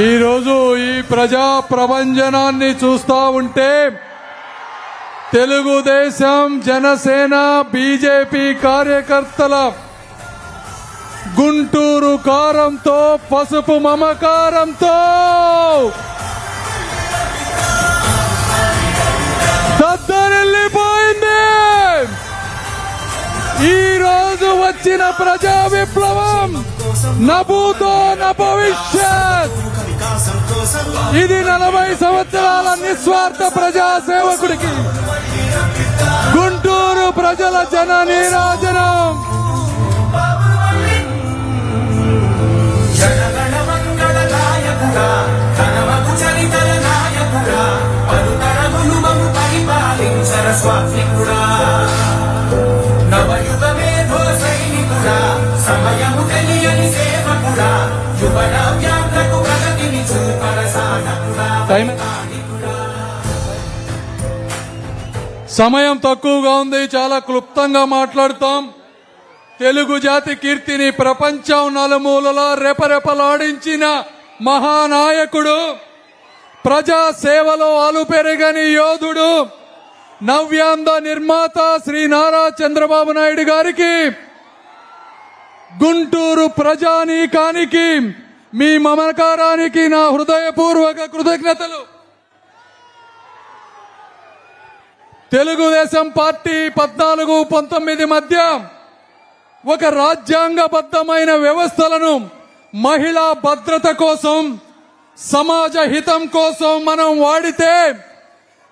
ఈరోజు ఈ ప్రజా ప్రభంజనాన్ని చూస్తా ఉంటే తెలుగుదేశం, జనసేన, బీజేపీ కార్యకర్తల గుంటూరు కారంతో, పసుపు మమకారంతో దద్దరిల్లిపోయింది. ఈ రోజు వచ్చిన ప్రజా విప్లవం నభూతో నభవిష్యత్. ఇది 40 సంవత్సరాల నిస్వార్థ ప్రజా సేవకుడికి గుంటూరు ప్రజల జన నీరాజనం. సమయం తక్కువగా ఉంది, చాలా క్లుప్తంగా మాట్లాడుతాం. తెలుగు జాతి కీర్తిని ప్రపంచం నలుమూలలా రెపరెపలాడించిన మహానాయకుడు, ప్రజా సేవలో అలుపెరగని యోధుడు, నవ్యాంధ్ర నిర్మాత శ్రీ నారా చంద్రబాబు నాయుడు గారికి, గుంటూరు ప్రజానీకానికి, మీ మమకారానికి నా హృదయపూర్వక కృతజ్ఞతలు. తెలుగుదేశం పార్టీ 14-19 మధ్య ఒక రాజ్యాంగబద్ధమైన వ్యవస్థలను మహిళా భద్రత కోసం, సమాజ హితం కోసం మనం వాడితే,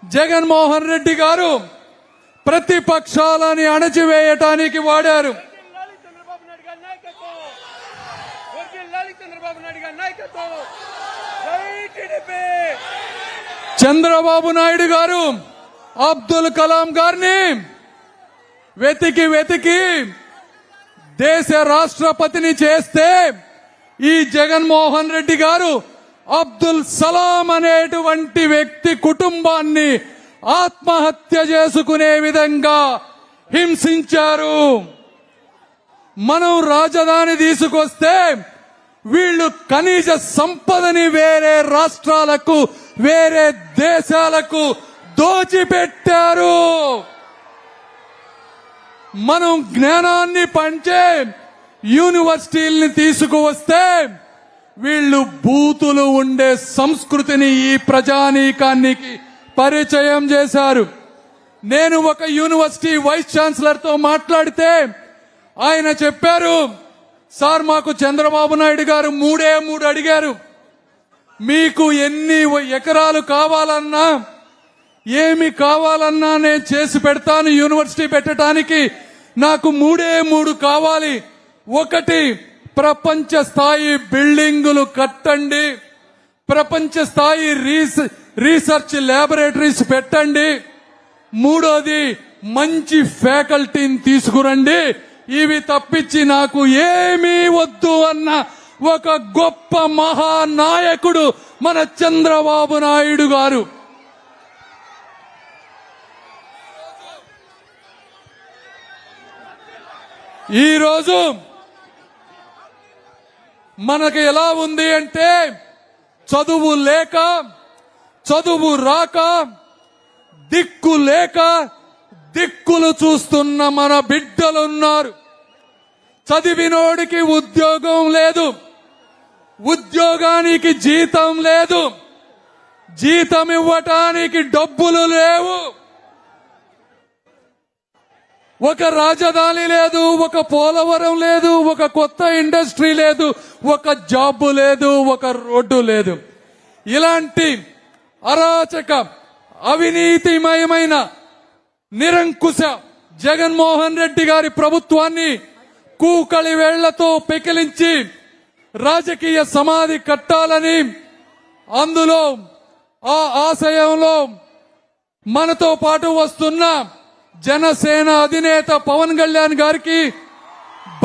జగన్మోహన్ రెడ్డి గారు ప్రతిపక్షాలని అణచివేయటానికి వాడారు. చంద్రబాబు నాయుడు గారు అబ్దుల్ కలాం గారిని వెతికి దేశ రాష్ట్రపతిని చేస్తే, ఈ జగన్మోహన్ రెడ్డి గారు అబ్దుల్ సలాం అనేటువంటి వ్యక్తి కుటుంబాన్ని ఆత్మహత్య చేసుకునే విధంగా హింసించారు. మనం రాజధాని తీసుకొస్తే వీళ్ళు ఖనిజ సంపదని వేరే రాష్ట్రాలకు, వేరే దేశాలకు దోచిపెట్టారు. మనం జ్ఞానాన్ని పంచే యూనివర్సిటీల్ని తీసుకువస్తే వీళ్ళు బూతులు ఉండే సంస్కృతిని ఈ ప్రజానీకానికి పరిచయం చేశారు. నేను ఒక యూనివర్సిటీ వైస్ ఛాన్సలర్ తో మాట్లాడితే ఆయన చెప్పారు, సార్ మాకు చంద్రబాబు నాయుడు గారు 3 అడిగారు, మీకు ఎన్ని ఎకరాలు కావాలన్నా, ఏమి కావాలన్నా నేను చేసి పెడతాను, యూనివర్సిటీ పెట్టడానికి నాకు 3 కావాలి. ఒకటి, ప్రపంచ స్థాయి బిల్డింగులు కట్టండి, ప్రపంచ స్థాయి రీసెర్చ్ ల్యాబొరేటరీస్ పెట్టండి, మూడోది మంచి ఫ్యాకల్టీని తీసుకురండి. ఇవి తప్పించి నాకు ఏమీ వద్దు అన్న ఒక గొప్ప మహానాయకుడు మన చంద్రబాబు నాయుడు గారు. ఈరోజు మనకు ఎలా ఉంది అంటే, చదువు లేక, చదువు రాక, దిక్కు లేక దిక్కులు చూస్తున్న మన బిడ్డలున్నారు. చదివినోడికి ఉద్యోగం లేదు, ఉద్యోగానికి జీతం లేదు, జీతం ఇవ్వటానికి డబ్బులు లేవు, ఒక రాజధాని లేదు, ఒక పోలవరం లేదు, ఒక కొత్త ఇండస్ట్రీ లేదు, ఒక జాబ్ లేదు, ఒక రోడ్డు లేదు. ఇలాంటి అరాచక, అవినీతిమయమైన, నిరంకుశ జగన్మోహన్ రెడ్డి గారి ప్రభుత్వాన్ని కూకలి వేళ్లతో పెకిలించి రాజకీయ సమాధి కట్టాలని, అందులో ఆ ఆశయంలో మనతో పాటు వస్తున్న జనసేన అధినేత పవన్ కళ్యాణ్ గారికి,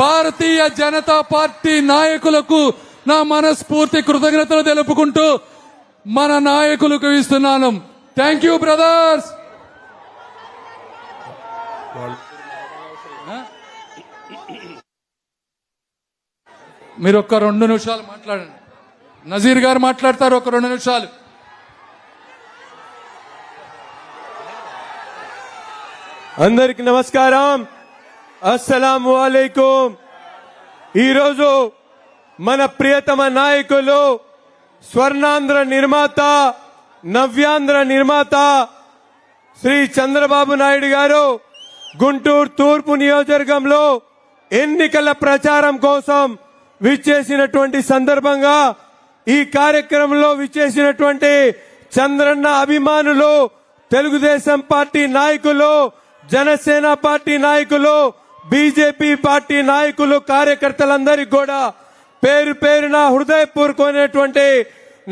భారతీయ జనతా పార్టీ నాయకులకు నా మనస్ఫూర్తి కృతజ్ఞతలు తెలుపుకుంటూ మన నాయకులకు ఇస్తున్నాను. Thank you brothers. మీరు ఒక్క 2 నిమిషాలు మాట్లాడండి. నజీర్ గారు మాట్లాడతారు ఒక 2 నిమిషాలు. అందరికి నమస్కారం, అస్సలాము అలైకుం. ఈరోజు మన ప్రియతమ నాయకులు, స్వర్ణాంధ్ర నిర్మాత, నవ్యాంధ్ర నిర్మాత శ్రీ చంద్రబాబు నాయుడు గారు గుంటూరు తూర్పు నియోజకవర్గంలో ఎన్నికల ప్రచారం కోసం విచ్చేసినటువంటి సందర్భంగా ఈ కార్యక్రమంలో విచ్చేసినటువంటి చంద్రన్న అభిమానులు, తెలుగుదేశం పార్టీ నాయకులు, జనసేన పార్టీ నాయకులు, బీజేపీ పార్టీ నాయకులు, కార్యకర్తలందరికీ కూడా పేరు పేరున హృదయపూర్వకమైనటువంటి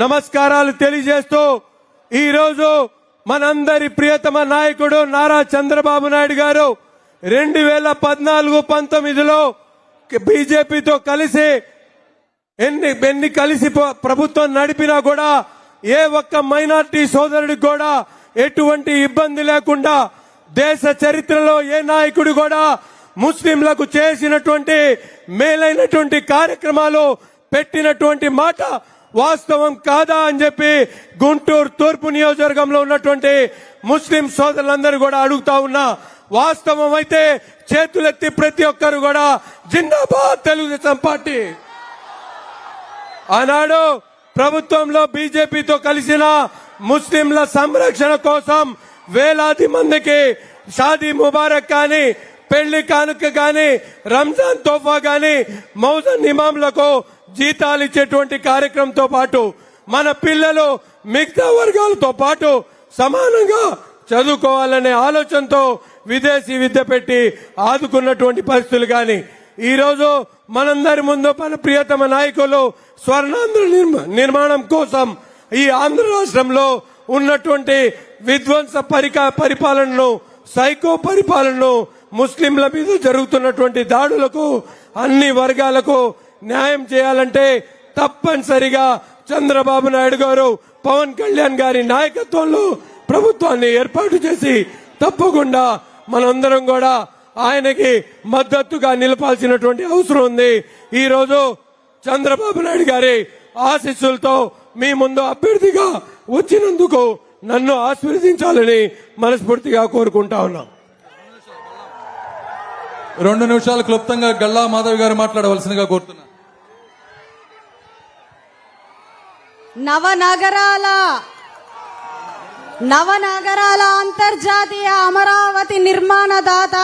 నమస్కారాలు తెలియజేస్తూ ఈరోజు మనందరి ప్రియతమ నాయకుడు నారా చంద్రబాబు నాయుడు గారు 2014-19లో బీజేపీతో కలిసి ఎన్ని కలిసి ప్రభుత్వం నడిపినా కూడా ఏ ఒక్క మైనార్టీ సోదరుడికి కూడా ఎటువంటి ఇబ్బంది లేకుండా దేశ చరిత్రలో ఏ నాయకుడు కూడా ముస్లింలకు చేసినటువంటి మేలైనటువంటి కార్యక్రమాలు పెట్టినటువంటి మాట వాస్తవం కాదా అని చెప్పి గుంటూరు తూర్పు నియోజకవర్గంలో ఉన్నటువంటి ముస్లిం సోదరులందరూ కూడా అడుగుతా ఉన్నా. వాస్తవం అయితే చేతులెత్తి ప్రతి ఒక్కరు కూడా జిందాబాద్ తెలుగుదేశం పార్టీ. ఆనాడు ప్రభుత్వంలో బీజేపీతో కలిసిన ముస్లింల సంరక్షణ కోసం వేలాది మందికి షాదీ ముబారక్ కానీ, పెళ్లి కానుక కానీ, రంజాన్ తోఫా కానీ, మౌజన్ ఇమాంలకు జీతాలు ఇచ్చేటువంటి కార్యక్రమంతో పాటు మన పిల్లలు మిగతా వర్గాలతో పాటు సమానంగా చదువుకోవాలనే ఆలోచనతో విదేశీ విద్య పెట్టి ఆదుకున్నటువంటి పరిస్థితులు కానీ, ఈరోజు మనందరి ముందు మన ప్రియతమ నాయకులు స్వర్ణాంధ్ర నిర్మాణం కోసం ఈ ఆంధ్ర రాష్ట్రంలో ఉన్నటువంటి విధ్వంస పరిపాలనను, సైకో పరిపాలనను, ముస్లింల మీద జరుగుతున్నటువంటి దాడులకు అన్ని వర్గాలకు న్యాయం చేయాలంటే తప్పనిసరిగా చంద్రబాబు నాయుడు గారు, పవన్ కళ్యాణ్ గారి నాయకత్వంలో ప్రభుత్వాన్ని ఏర్పాటు చేసి తప్పకుండా మనందరం కూడా ఆయనకి మద్దతుగా నిలపాల్సినటువంటి అవసరం ఉంది. ఈ రోజు చంద్రబాబు నాయుడు గారి ఆశీస్సులతో మీ ముందు అభ్యర్థిగా వచ్చినందుకు నన్ను ఆశీర్వదించాలని మనస్ఫూర్తిగా కోరుకుంటా ఉన్నాం. 2 నిమిషాలు క్లుప్తంగా గల్లా మాధవ్ గారు మాట్లాడవలసిందిగా కోరుతున్నా. నవనగరాల అంతర్జాతీయ అమరావతి నిర్మాణదాత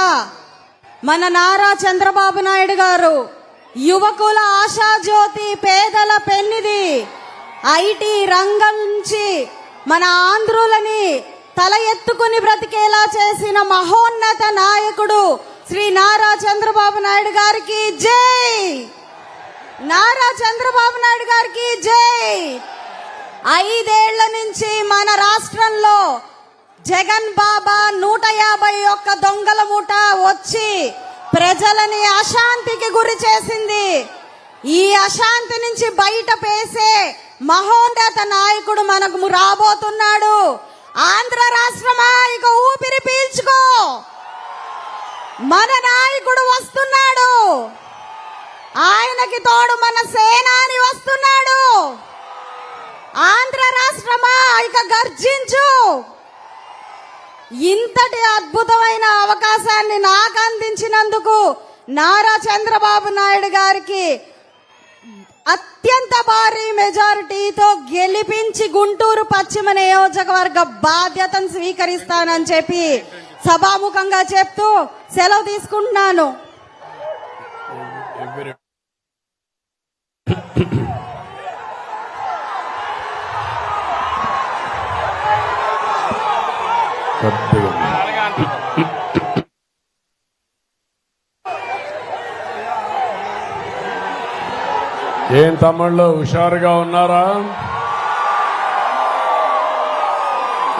మన నారా చంద్రబాబు నాయుడు గారు, యువకుల ఆశాజ్యోతి, పేదల పెన్నిది, ఐటీ రంగం నుంచి మన ఆంధ్రులని తల ఎత్తుకుని బ్రతికేలా చేసిన మహోన్నత నాయకుడు శ్రీ నారా చంద్రబాబు నాయుడు గారికి జై. నారా చంద్రబాబు నాయుడు గారికి జై. 5 ఏళ్ల నుంచి మన రాష్ట్రంలో జగన్ బాబా 151 దొంగల మూట వచ్చి ప్రజలని అశాంతికి గురి చేసింది. ఈ అశాంతి నుంచి బయట పేసే మహోన్నత నాయకుడు మనకు రాబోతున్నాడు. ఆంధ్ర రాష్ట్రమా, ఇక ఊపిరి పీల్చుకో, మన నాయకుడు వస్తున్నాడు. ఆయనకి తోడు మన సేనాని వస్తున్నాడు. ఆంధ్ర రాష్ట్రమా, ఇక గర్జించు. ఇంతటి అద్భుతమైన అవకాశాన్ని నాకు అందించినందుకు నారా చంద్రబాబు నాయుడు గారికి అత్యంత భారీ మెజారిటీతో గెలిపించి గుంటూరు పశ్చిమ నియోజకవర్గ బాధ్యతను స్వీకరిస్తానని చెప్పి సభాముఖంగా చెప్తూ సెలవు తీసుకుంటున్నాను. ఏం తమ్ముళ్ళు హుషారుగా ఉన్నారా?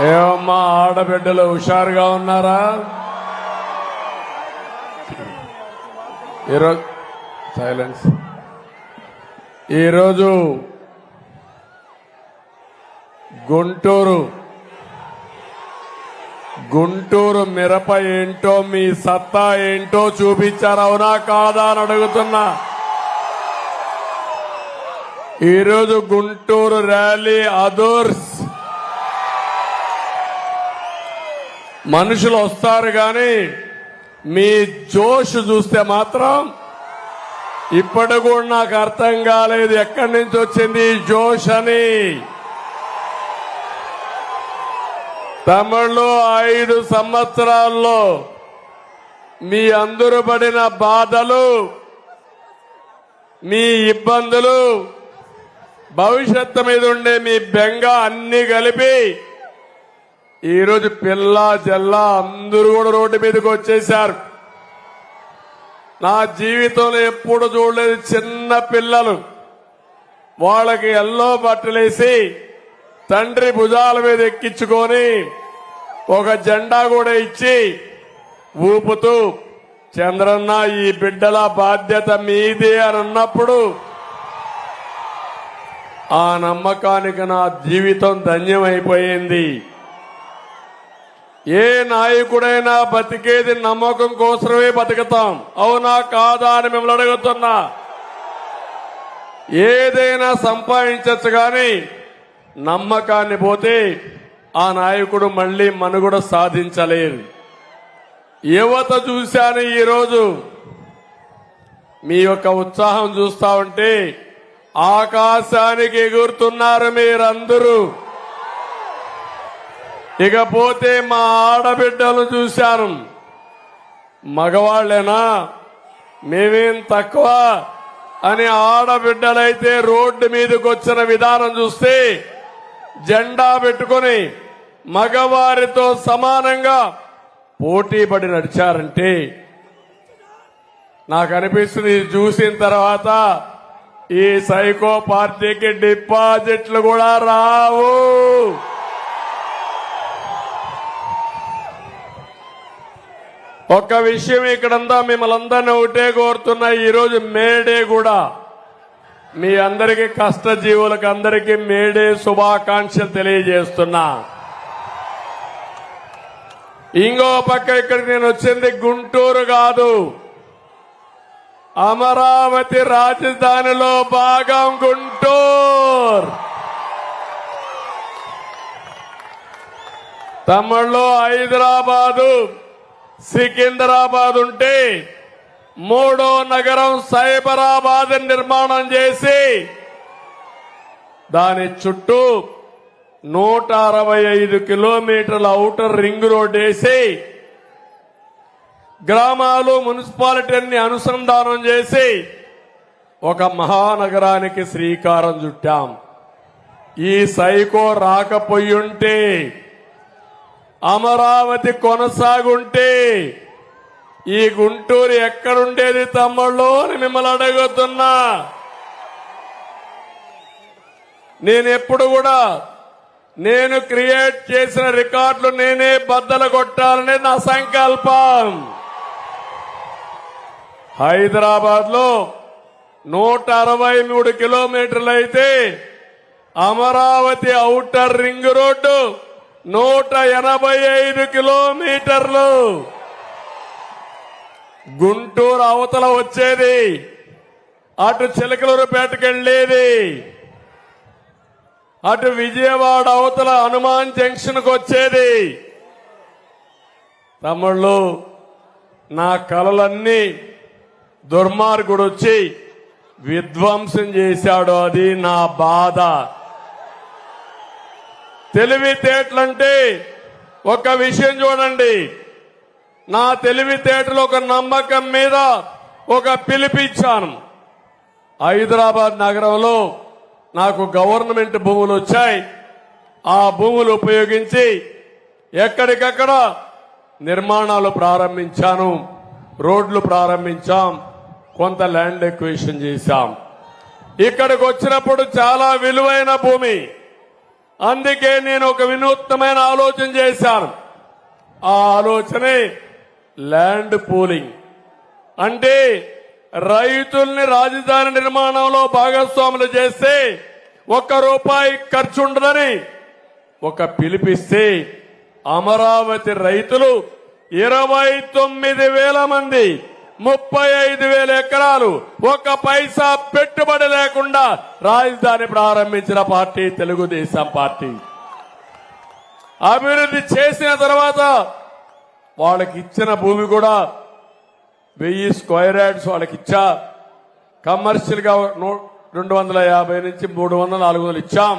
ఏమమ్మా ఆడబిడ్డలు హుషారుగా ఉన్నారా? ఈరోజు సైలెన్స్. ఈరోజు గుంటూరు మిరప ఏంటో, మీ సత్తా ఏంటో చూపించారు, అవునా కాదా అని అడుగుతున్నా. ఈరోజు గుంటూరు ర్యాలీ అదర్స్ మనుషులు వస్తారు కానీ మీ జోష్ చూస్తే మాత్రం ఇప్పటి కూడా నాకు అర్థం కాలేదు ఎక్కడి నుంచి వచ్చింది ఈ జోష్ అని. తమిళ్లో 5 సంవత్సరాల్లో మీ అందరూ పడిన బాధలు, మీ ఇబ్బందులు, భవిష్యత్తు మీద ఉండే మీ బెంగ అన్ని కలిపి ఈరోజు పిల్ల జల్ల అందరూ కూడా రోడ్డు మీదకి వచ్చేశారు. నా జీవితంలో ఎప్పుడు చూడలేదు చిన్న పిల్లలు వాళ్ళకి ఎల్లో బట్టలేసి తండ్రి భుజాల మీద ఎక్కించుకొని ఒక జెండా కూడా ఇచ్చి ఊపుతూ చంద్రన్న ఈ బిడ్డల బాధ్యత మీదే అని అన్నప్పుడు ఆ నమ్మకానికి నా జీవితం ధన్యమైపోయింది. ఏ నాయకుడైనా బతికేది నమ్మకం కోసమే బతుకుతాం, అవునా కాదా అని మిమ్మల్ని అడుగుతున్నా. ఏదైనా సంపాదించచ్చు కానీ నమ్మకాన్ని పోతే ఆ నాయకుడు మళ్లీ మనుగడ సాధించలేరు. యువత చూశాను ఈరోజు మీ యొక్క ఉత్సాహం చూస్తా ఉంటే ఆకాశానికి ఎగురుతున్నారు మీరందరూ. ఇకపోతే మా ఆడబిడ్డలు చూశాను, మగవాళ్లేనా మేమేం తక్కువ అని ఆడబిడ్డలైతే రోడ్డు మీదకి వచ్చిన విధానం చూస్తే జెండా పెట్టుకొని మగవారితో సమానంగా పోటీ పడి నడిచారంటే నాకు అనిపిస్తుంది ఇది చూసిన తర్వాత ఈ సైకో పార్టీకి డిపాజిట్లు కూడా రావు. ఒక్క విషయం ఇక్కడంతా మిమ్మల్ని అందరినీ ఒకటే కోరుతున్నా, ఈరోజు మేడే కూడా మీ అందరికీ కష్టజీవులకు అందరికీ మేడే శుభాకాంక్షలు తెలియజేస్తున్నా. ఇంకో పక్క ఇక్కడికి నేను వచ్చింది గుంటూరు కాదు, అమరావతి రాజధానిలో భాగం గుంటూరు. తమిళ్లో హైదరాబాదు సికింద్రాబాద్ ఉంటే 3వ నగరం సైబరాబాద్ నిర్మాణం చేసి దాని చుట్టూ 165 కిలోమీటర్ల ఔటర్ రింగ్ రోడ్ వేసి గ్రామాలు మున్సిపాలిటీని అనుసంధానం చేసి ఒక మహానగరానికి శ్రీకారం చుట్టాం. ఈ సైకో రాకపోయుంటే అమరావతి కొనసాగుంటే ఈ గుంటూరు ఎక్కడుండేది తమ్ముళ్ళు అని మిమ్మల్ని అడుగుతున్నా. నేను ఎప్పుడు కూడా నేను క్రియేట్ చేసిన రికార్డులు నేనే బద్దలు కొట్టాలనే నా సంకల్పం. హైదరాబాద్ లో 163 కిలోమీటర్లు అయితే అమరావతి ఔటర్ రింగ్ రోడ్డు 185 కిలోమీటర్లు. గుంటూరు అవతల వచ్చేది, అటు చిలకలూరుపేటకి వెళ్లేది, అటు విజయవాడ అవతల హనుమాన్ జంక్షన్ కు వచ్చేది. తమ్ముళ్ళు, నా కలలన్నీ దుర్మార్గుడు వచ్చి విధ్వంసం చేశాడు, అది నా బాధ. తెలివితేటలంటే ఒక విషయం చూడండి, నా తెలివితేటలు ఒక నమ్మకం మీద ఒక పిలిపిచ్చాను. హైదరాబాద్ నగరంలో నాకు గవర్నమెంట్ భూములు వచ్చాయి. ఆ భూములు ఉపయోగించి ఎక్కడికక్కడ నిర్మాణాలు ప్రారంభించాను, రోడ్లు ప్రారంభించాం, కొంత ల్యాండ్ ఎక్విజిషన్ చేశాం. ఇక్కడికి వచ్చినప్పుడు చాలా విలువైన భూమి, అందుకే నేను ఒక వినూత్నమైన ఆలోచన చేశాను. ఆ ఆలోచనే ల్యాండ్ పూలింగ్. అంటే రైతుల్ని రాజధాని నిర్మాణంలో భాగస్వాములు చేస్తే ₹1 ఖర్చు ఉండదని ఒక పిలిపిస్తే అమరావతి రైతులు 29,000 మంది 35,000 ఎకరాలు ఒక పైసా పెట్టుబడి లేకుండా రాజధాని ప్రారంభించిన పార్టీ తెలుగుదేశం పార్టీ. అభివృద్ధి చేసిన తర్వాత వాళ్ళకి ఇచ్చిన భూమి కూడా 1000 స్క్వేర్ యార్డ్స్ వాళ్ళకి ఇచ్చా. కమర్షియల్ గా 250 నుంచి 300, 400 ఇచ్చాం.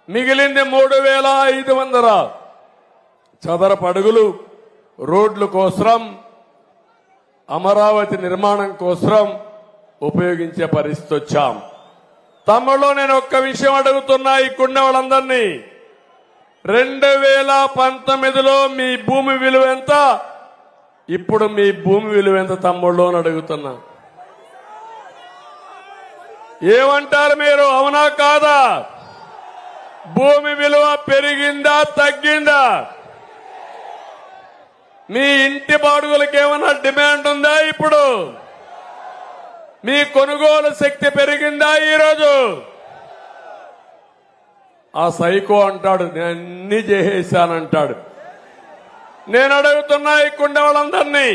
మిగిలింది 3,500 చదరపు అడుగులు రోడ్ల కోసం, అమరావతి నిర్మాణం కోసం ఉపయోగించే పరిస్థితి వచ్చాం. తమ్ముళ్ళు, నేను ఒక్క విషయం అడుగుతున్నా ఇక్కడున్న వాళ్ళందరినీ. 2019లో మీ భూమి విలువ ఎంత, ఇప్పుడు మీ భూమి విలువ ఎంత తమ్ముళ్ళు అని అడుగుతున్నా. ఏమంటారు మీరు? అవునా కాదా? భూమి విలువ పెరిగిందా తగ్గిందా? మీ ఇంటి బాడుగులకు ఏమైనా డిమాండ్ ఉందా? ఇప్పుడు మీ కొనుగోలు శక్తి పెరిగిందా? ఈరోజు ఆ సైకో అంటాడు నేను అన్ని చేసేశానంటాడు. నేను అడుగుతున్నా ఇక్కడ వాళ్ళందరినీ,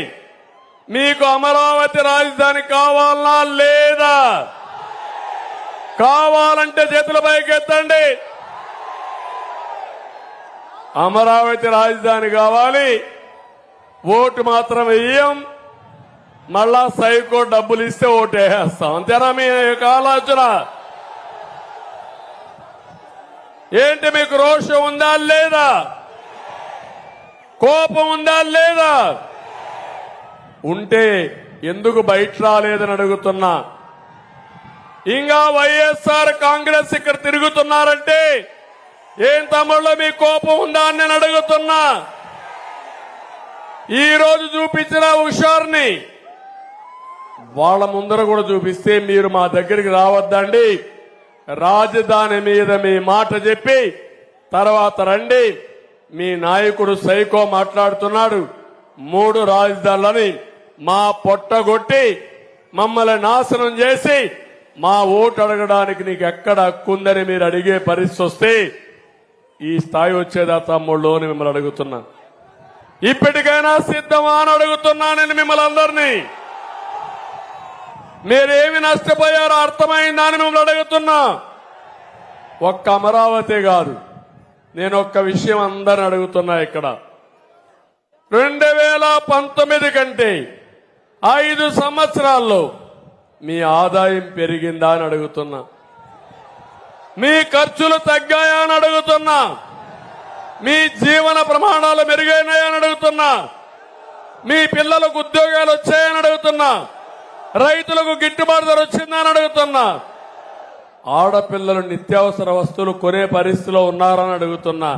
మీకు అమరావతి రాజధాని కావాలా లేదా? కావాలంటే చేతుల పైకెత్తండి. అమరావతి రాజధాని కావాలి, ఓటు మాత్రం వేయం. మళ్ళా సైకో డబ్బులు ఇస్తే ఓటు వేస్తాం. అంతేనా మీ యొక్క ఆలోచన? ఏంటి మీకు రోషం ఉందా లేదా? కోపం ఉందా లేదా? ఉంటే ఎందుకు బయట రాలేదని అడుగుతున్నా. ఇంకా వైఎస్ఆర్ కాంగ్రెస్ ఇక్కడ తిరుగుతున్నారంటే ఏం తమ్ముళ్ళు మీ కోపం ఉందా అని నేను అడుగుతున్నా. ఈ రోజు చూపించిన హుషారుని వాళ్ళ ముందర కూడా చూపిస్తే మీరు మా దగ్గరికి రావద్దండి, రాజధాని మీద మీ మాట చెప్పి తర్వాత రండి. మీ నాయకుడు సైకో మాట్లాడుతున్నాడు 3 రాజధానులని మా పొట్టగొట్టి మమ్మల్ని నాశనం చేసి మా ఓటు అడగడానికి నీకు ఎక్కడ హక్కుందని మీరు అడిగే పరిస్థితి వస్తే ఈ స్థాయి వచ్చేదా తమ్ముళ్ళు అని మిమ్మల్ని అడుగుతున్నా. ఇప్పటికైనా సిద్ధమా అని అడుగుతున్నా నేను మిమ్మల్ని అందరినీ. మీరేమి నష్టపోయారో అర్థమైందా అని మిమ్మల్ని అడుగుతున్నా. ఒక్క అమరావతి కాదు, నేను ఒక్క విషయం అందరిని అడుగుతున్నా. ఇక్కడ 2019 కంటే 5 సంవత్సరాల్లో మీ ఆదాయం పెరిగిందా అని అడుగుతున్నా. మీ ఖర్చులు తగ్గాయా అని అడుగుతున్నా. మీ జీవన ప్రమాణాలు మెరుగైనాయని అడుగుతున్నా. మీ పిల్లలకు ఉద్యోగాలు వచ్చాయని అడుగుతున్నా. రైతులకు గిట్టుబాటు ధర వచ్చిందా అని అడుగుతున్నా. ఆడపిల్లలు నిత్యావసర వస్తువులు కొనే పరిస్థితిలో ఉన్నారని అడుగుతున్నా.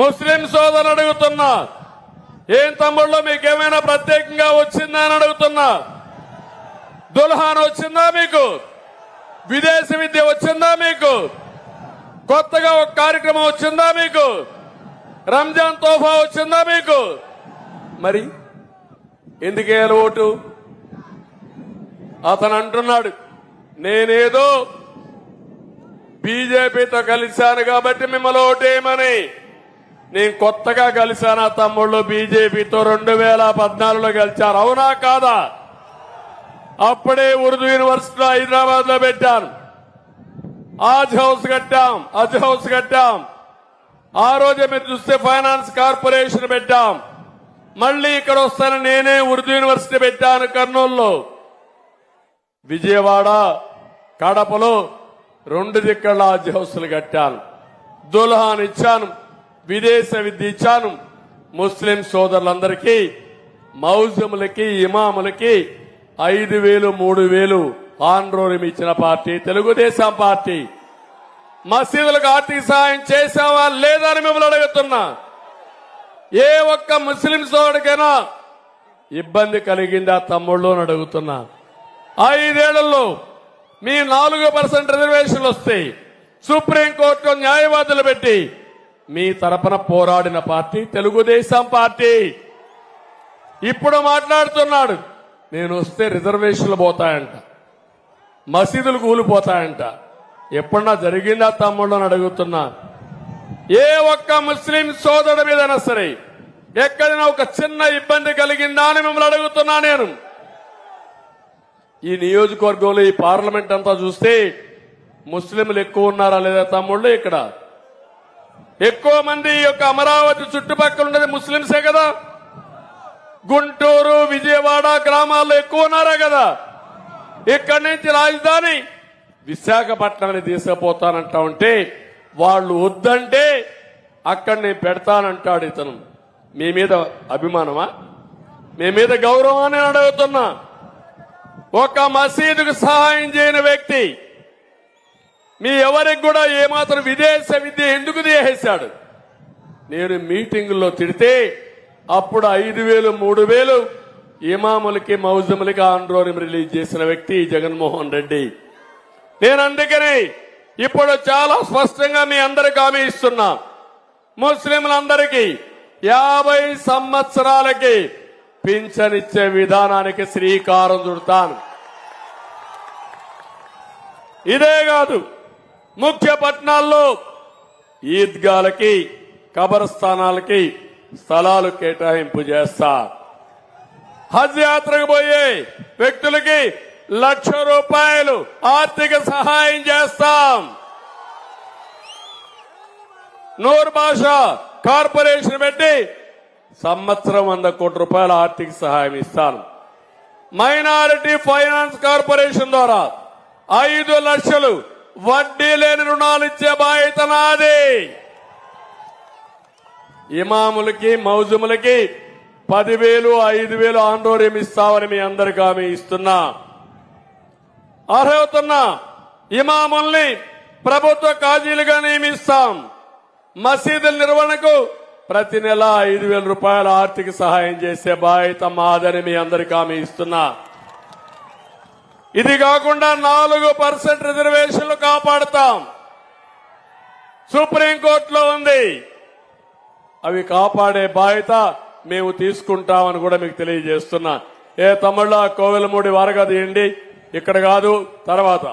ముస్లిం సోదరులు అడుగుతున్నా, ఏం తమ్ముళ్ళు మీకేమైనా ప్రత్యేకంగా వచ్చిందా అని అడుగుతున్నా. దుల్హాన్ వచ్చిందా మీకు? విదేశీ విద్య వచ్చిందా మీకు? కొత్తగా ఒక కార్యక్రమం వచ్చిందా మీకు? రంజాన్ తోఫా వచ్చిందా మీకు? మరి ఎందుకేయాలి ఓటు? అతను అంటున్నాడు నేనేదో బీజేపీతో కలిశాను కాబట్టి మిమ్మల్ని ఓటేయమని. నేను కొత్తగా కలిశానా తమ్ముళ్ళు? బీజేపీతో 2014లో గెలిచారు, అవునా కాదా? అప్పుడే ఉర్దూ యూనివర్సిటీ హైదరాబాద్ లో పెట్టాను. హజ్ హౌస్ కట్టాం. ఆ రోజే మీరు చూస్తే ఫైనాన్స్ కార్పొరేషన్ పెట్టాం. మళ్ళీ ఇక్కడ వస్తాను నేనే ఉర్దూ యూనివర్సిటీ పెట్టాను కర్నూలులో. విజయవాడ, కడపలో 2 దిక్కల హజ్ హౌస్లు కట్టాను. దుల్హాన్ ఇచ్చాను, విదేశ విద్య ఇచ్చాను. ముస్లిం సోదరులందరికీ మౌజములకి, ఇమాములకి 5,000, 3,000 ఆంధ్రోలం ఇచ్చిన పార్టీ తెలుగుదేశం పార్టీ. మసీదులకు ఆర్థిక సహాయం చేశావా లేదా అని మిమ్మల్ని అడుగుతున్నా. ఏ ఒక్క ముస్లిం సోదరుడికైనా ఇబ్బంది కలిగిందా తమ్ముళ్ళు అని అడుగుతున్నా. 5 ఏళ్లలో మీ 4% రిజర్వేషన్లు వస్తాయి. సుప్రీంకోర్టులో న్యాయవాదులు పెట్టి మీ తరపున పోరాడిన పార్టీ తెలుగుదేశం పార్టీ. ఇప్పుడు మాట్లాడుతున్నాడు నేను వస్తే రిజర్వేషన్లు పోతాయంట, మసీదులు కూలిపోతాయంట. ఎప్పుడన్నా జరిగిందా తమ్ముళ్ళు అని అడుగుతున్నా. ఏ ఒక్క ముస్లిం సోదరుడి మీదైనా సరే ఎక్కడైనా ఒక చిన్న ఇబ్బంది కలిగిందా అని మిమ్మల్ని అడుగుతున్నా నేను. ఈ నియోజకవర్గంలో ఈ పార్లమెంట్ అంతా చూస్తే ముస్లింలు ఎక్కువ ఉన్నారా లేదా తమ్ముళ్ళు? ఇక్కడ ఎక్కువ మంది ఈ యొక్క అమరావతి చుట్టుపక్కల ఉన్నది ముస్లింసే కదా. గుంటూరు, విజయవాడ గ్రామాల్లో ఎక్కువ ఉన్నారా కదా. ఇక్కడి నుంచి రాజధాని విశాఖపట్నాన్ని తీసుకుపోతానంటా ఉంటే వాళ్ళు వద్దంటే అక్కడ నేను పెడతానంటాడు ఇతను. మీ మీద అభిమానమా? మీ మీద గౌరవాన్ని అడుగుతున్నా. ఒక మసీదుకు సహాయం చేయని వ్యక్తి మీ ఎవరికి కూడా ఏమాత్రం విదేశ విద్య ఎందుకు చేసేశాడు? నేను మీటింగుల్లో తిడితే అప్పుడు 5,000, 3,000 ఇమాములకి మౌజములకి ఆందోళన రిలీజ్ చేసిన వ్యక్తి జగన్మోహన్ రెడ్డి. నేను అందుకని ఇప్పుడు చాలా స్పష్టంగా మీ అందరికి హామీ ఇస్తున్నా. ముస్లింలందరికీ 50 సంవత్సరాలకి పింఛనిచ్చే విధానానికి శ్రీకారం చుడతాను. ఇదే కాదు, ముఖ్య పట్టణాల్లో ఈద్గాలకి, కబరస్థానాలకి స్థలాలు కేటాయింపు చేస్తా. హజ్ యాత్రకు పోయే వ్యక్తులకి ₹1,00,000 ఆర్థిక సహాయం చేస్తాం. నూర్ భాషా కార్పొరేషన్ పెట్టి సంవత్సరం ₹100 ఆర్థిక సహాయం ఇస్తాను. మైనారిటీ ఫైనాన్స్ కార్పొరేషన్ ద్వారా 5 లక్షలు వడ్డీ లేని రుణాలు ఇచ్చే బాధ్యత నాది. ఇమాములకి, మౌజుములకి 10,000, 5,000 ఆందోళన ఇస్తామని మీ అందరికీ హామీ ఇస్తున్నా. అర్హత ఇమాముల్ని ప్రభుత్వ కాజీలుగా నియమిస్తాం. మసీదుల నిర్వహణకు ప్రతి నెల ₹5,000 ఆర్థిక సహాయం చేసే బాధ్యత మాదని మీ అందరికీ హామీ ఇస్తున్నా. ఇది కాకుండా 4% రిజర్వేషన్లు కాపాడుతాం. సుప్రీంకోర్టులో ఉంది. అవి కాపాడే బాధ్యత మేము తీసుకుంటామని కూడా మీకు తెలియజేస్తున్నా. తమిళ కోవెలమూడి వారగా తీయండి, ఇక్కడ కాదు తర్వాత.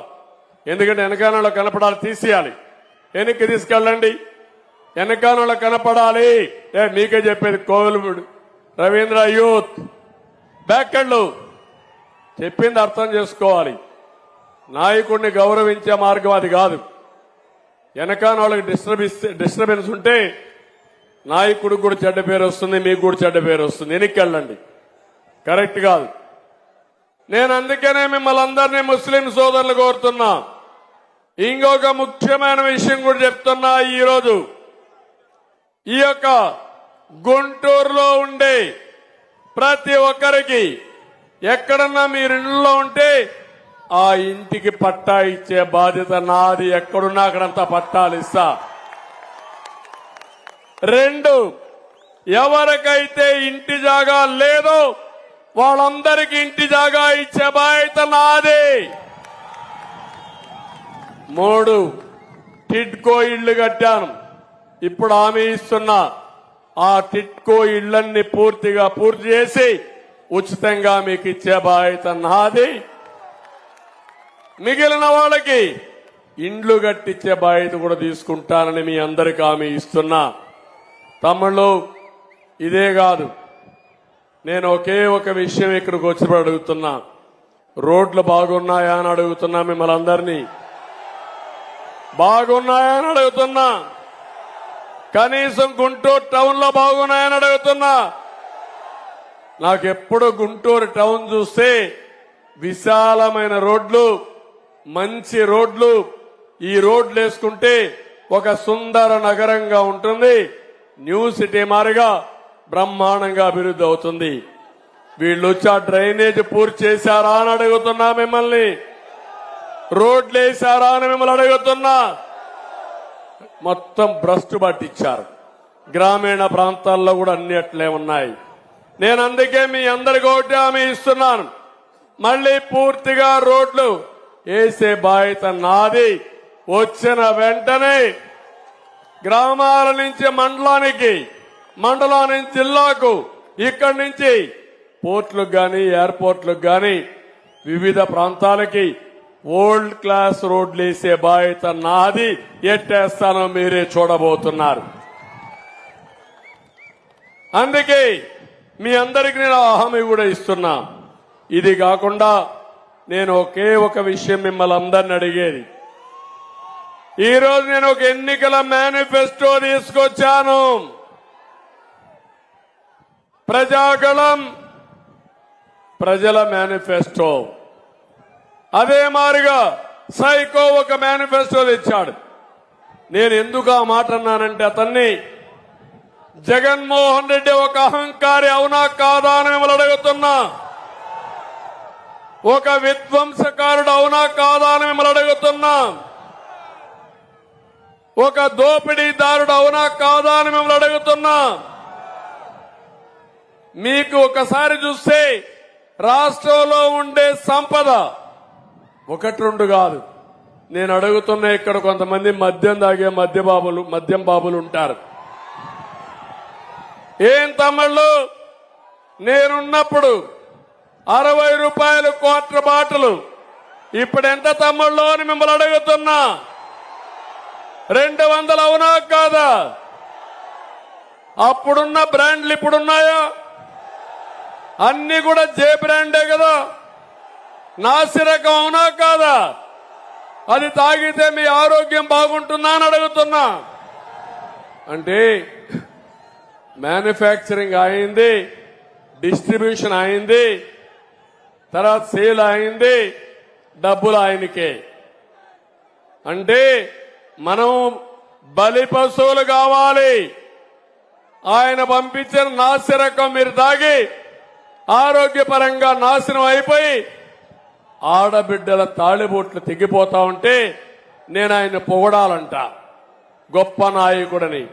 ఎందుకంటే వెనకాలలో కనపడాలి, తీసేయాలి. వెనక్కి తీసుకెళ్ళండి, వెనకాలలో కనపడాలి. మీకే చెప్పేది కోవెలమూడి రవీంద్ర యూత్ బ్యాక్కెళ్ళు చెప్పింది అర్థం చేసుకోవాలి. నాయకుడిని గౌరవించే మార్గం అది కాదు. వెనకాల వాళ్ళకి డిస్టర్బెన్స్ ఉంటే నాయకుడికి కూడా చెడ్డ పేరు వస్తుంది, మీకు కూడా చెడ్డ పేరు వస్తుంది. వెనక్కెళ్ళండి, కరెక్ట్ కాదు. నేను అందుకనే మిమ్మల్ని అందరినీ ముస్లిం సోదరులు కోరుతున్నా. ఇంకొక ముఖ్యమైన విషయం కూడా చెప్తున్నా. ఈరోజు ఈ యొక్క గుంటూరులో ఉండే ప్రతి ఒక్కరికి ఎక్కడన్నా మీరు ఇళ్లలో ఉంటే ఆ ఇంటికి పట్టా ఇచ్చే బాధ్యత నాది. ఎక్కడున్నా అక్కడంతా పట్టాలు ఇస్తా. 2, ఎవరికైతే ఇంటి జాగా లేదో వాళ్ళందరికీ ఇంటి జాగా ఇచ్చే బాధ్యత నాది. 3, టిడ్కో ఇళ్లు కట్టాను. ఇప్పుడు హామీ ఇస్తున్నా. ఆ టిడ్కో ఇళ్లన్నీ పూర్తి చేసి ఉచితంగా మీకు ఇచ్చే బాధ్యత నాది. మిగిలిన వాళ్ళకి ఇండ్లు కట్టించే బాధ్యత కూడా తీసుకుంటానని మీ అందరికీ హామీ ఇస్తున్నా. తమ్ముళ్ళు, ఇదే కాదు, నేను ఒకే ఒక విషయం ఇక్కడికి వచ్చినప్పుడు అడుగుతున్నా. రోడ్లు బాగున్నాయా అని అడుగుతున్నా. మిమ్మల్ని అందరినీ బాగున్నాయా అని అడుగుతున్నా. కనీసం గుంటూరు టౌన్ లో బాగున్నాయని అడుగుతున్నా. నాకెప్పుడు గుంటూరు టౌన్ చూస్తే విశాలమైన రోడ్లు, మంచి రోడ్లు, ఈ రోడ్లు వేసుకుంటే ఒక సుందర నగరంగా ఉంటుంది. న్యూ సిటీ మారిగా బ్రహ్మాండంగా అభివృద్ధి అవుతుంది. వీళ్ళు వచ్చి ఆ డ్రైనేజ్ పూర్తి చేశారా అని అడుగుతున్నా. మిమ్మల్ని రోడ్లు వేశారా అని మిమ్మల్ని అడుగుతున్నా. మొత్తం భ్రష్టు పట్టించారు. గ్రామీణ ప్రాంతాల్లో కూడా అన్ని అట్లే ఉన్నాయి. నేను అందుకే మీ అందరికీ ఒకటి హామీ ఇస్తున్నాను. మళ్లీ పూర్తిగా రోడ్లు వేసే బాధ్యత నాది. వచ్చిన వెంటనే గ్రామాల నుంచి మండలానికి, మండలం నుంచి జిల్లాకు, ఇక్కడి నుంచి పోర్టులకు గాని, ఎయిర్పోర్ట్లకు గాని, వివిధ ప్రాంతాలకి వరల్డ్ క్లాస్ రోడ్లు వేసే బాధ్యత నాది. ఎట్టేస్తానో మీరే చూడబోతున్నారు. అందుకే మీ అందరికి నేను హామీ కూడా ఇస్తున్నా. ఇది కాకుండా నేను ఒకే ఒక విషయం మిమ్మల్ని అందరిని అడిగేది. ఈ రోజు నేను ఒక ఎన్నికల మేనిఫెస్టో తీసుకొచ్చాను. ప్రజాగళం ప్రజల మేనిఫెస్టో. అదే మారిగా సైకో ఒక మేనిఫెస్టో తెచ్చాడు. నేను ఎందుకు ఆ మాట అన్నానంటే, అతన్ని జగన్మోహన్ రెడ్డి ఒక అహంకారి అవునా కాదా అని మిమ్మల్ని అడుగుతున్నా. ఒక విధ్వంసకారుడు అవునా కాదా అని మిమ్మల్ని అడుగుతున్నా. ఒక దోపిడీదారుడు అవునా కాదా అని మిమ్మల్ని అడుగుతున్నా. మీకు ఒకసారి చూస్తే రాష్ట్రంలో ఉండే సంపద ఒకటి రెండు కాదు. నేను అడుగుతున్నా, ఇక్కడ కొంతమంది మద్యం తాగే మద్యం బాబులు ఉంటారు. ఏం తమ్ముళ్ళు, నేనున్నప్పుడు 60 రూపాయలు క్వార్టర్ బాటలు, ఇప్పుడు ఎంత తమ్ముళ్ళు అని మిమ్మల్ని అడుగుతున్నా. 200 అవునా కాదా? అప్పుడున్న బ్రాండ్లు ఇప్పుడున్నాయా? అన్ని కూడా జే బ్రాండే కదా. నాసిరకం అవునా కాదా? అది తాగితే మీ ఆరోగ్యం బాగుంటుందా అని అడుగుతున్నా. అంటే మ్యానుఫ్యాక్చరింగ్ అయింది, డిస్ట్రిబ్యూషన్ అయింది, తర్వాత సేల్ అయింది, డబ్బులు ఆయనకే. అంటే మనం బలి పశువులు కావాలి. ఆయన పంపించిన నాసిరకం మీరు తాగి ఆరోగ్యపరంగా నాశనం అయిపోయి ఆడబిడ్డల తాళిబొట్లు తెగిపోతా ఉంటే నేను ఆయన పొగడాలంట, గొప్ప నాయకుడని.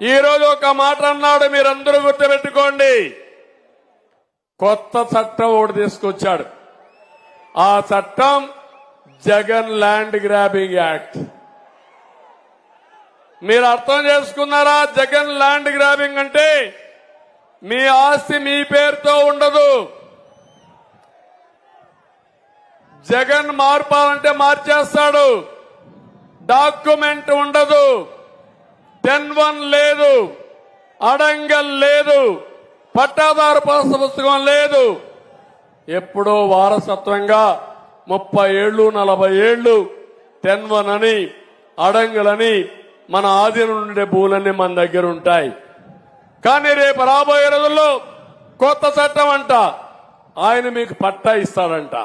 ఈరోజు ఒక మాట అన్నాడు, మీరందరూ గుర్తుపెట్టుకోండి. కొత్త చట్టం ఒకటి తీసుకొచ్చాడు. ఆ చట్టం జగన్ ల్యాండ్ గ్రాబింగ్ యాక్ట్. మీరు అర్థం చేసుకున్నారా? జగన్ ల్యాండ్ గ్రాబింగ్ అంటే మీ ఆస్తి మీ పేరుతో ఉండదు. జగన్ మార్పాలంటే మార్చేస్తాడు. డాక్యుమెంట్ ఉండదు, 10-1 లేదు, అడంగల్ లేదు, పట్టాదారు పుస్తకం లేదు. ఎప్పుడో వారసత్వంగా 30 ఏళ్లు 40 ఏళ్లు 10-1 అని అడంగలని మన ఆధీనం ఉండే భూములన్నీ మన దగ్గర ఉంటాయి. కానీ రేపు రాబోయే రోజుల్లో కొత్త చట్టం అంట, ఆయన మీకు పట్టా ఇస్తాడంట.